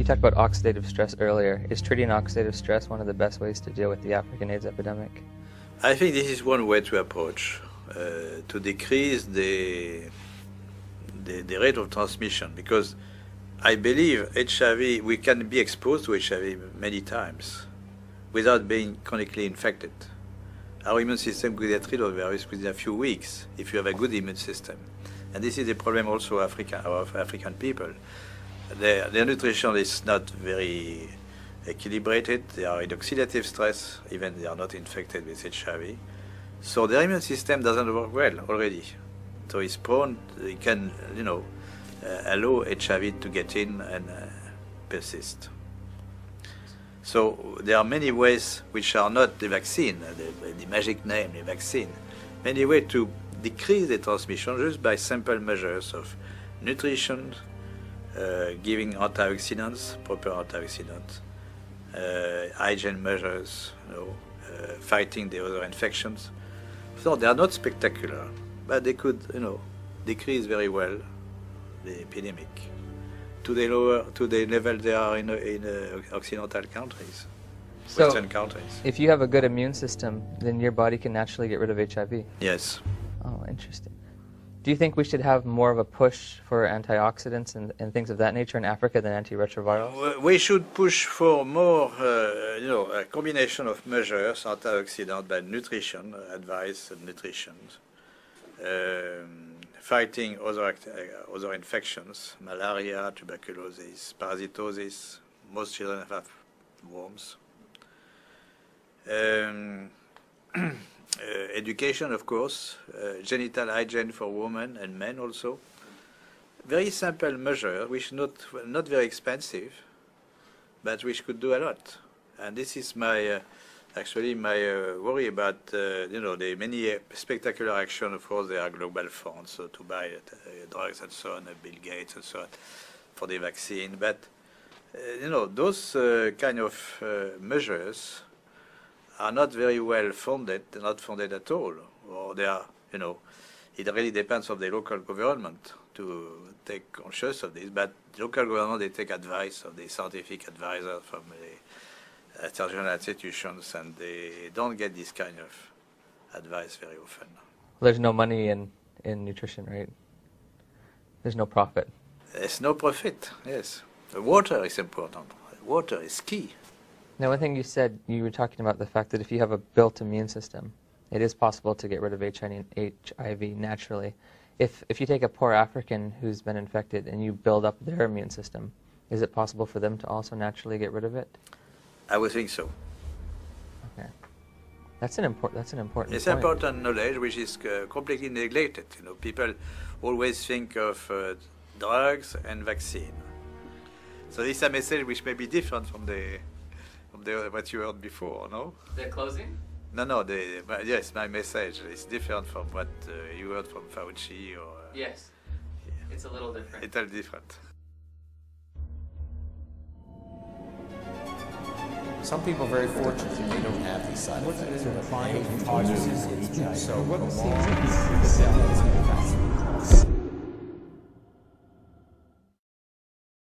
You talked about oxidative stress earlier. Is treating oxidative stress one of the best ways to deal with the African AIDS epidemic? I think this is one way to approach, to decrease the rate of transmission, because I believe HIV, we can be exposed to HIV many times without being chronically infected. Our immune system could get rid of the virus within a few weeks if you have a good immune system. And this is the problem also of African people. Their nutrition is not very equilibrated. They are in oxidative stress, even they are not infected with HIV. So their immune system doesn't work well already. So it's prone, it can, allow HIV to get in and persist. So there are many ways which are not the vaccine, the magic name, the vaccine. Many ways to decrease the transmission just by simple measures of nutrition, giving antioxidants, proper antioxidants, hygiene measures, fighting the other infections. So they are not spectacular, but they could, decrease very well the epidemic to the level they are in Occidental countries, So, Western countries. If you have a good immune system, then your body can naturally get rid of HIV. Yes. Oh, interesting. Do you think we should have more of a push for antioxidants and things of that nature in Africa than antiretrovirals? We should push for more, a combination of measures, antioxidant by nutrition, advice and nutrition, fighting other infections, malaria, tuberculosis, parasitosis. Most children have worms. Education, of course, genital hygiene for women and men also. Very simple measure, which not very expensive, but which could do a lot. And this is my worry about the many spectacular action. Of course, there are global funds to buy drugs and so on, Bill Gates and so on, for the vaccine. But those kind of measures are not very well funded, not funded at all, or they are, it really depends on the local government to take conscious of this, but the local government, they take advice of the scientific advisor from the international institutions, and they don't get this kind of advice very often. There's no money in nutrition, right? There's no profit. There's no profit, yes. The water is important. Water is key. Now, one thing you said, you were talking about the fact that if you have a built immune system, it is possible to get rid of HIV naturally. If you take a poor African who's been infected and you build up their immune system, is it possible for them to also naturally get rid of it? I would think so. Okay, that's an important. It's point. Important knowledge which is completely neglected. People always think of drugs and vaccine. So this is a message which may be different from what you heard before, no? The closing? No. Yes, my message is different from what you heard from Fauci or. Yes. Yeah. It's a little different. It's a little different. Some people are very fortunate that they don't have these side effects. But chronic causes so prolonged.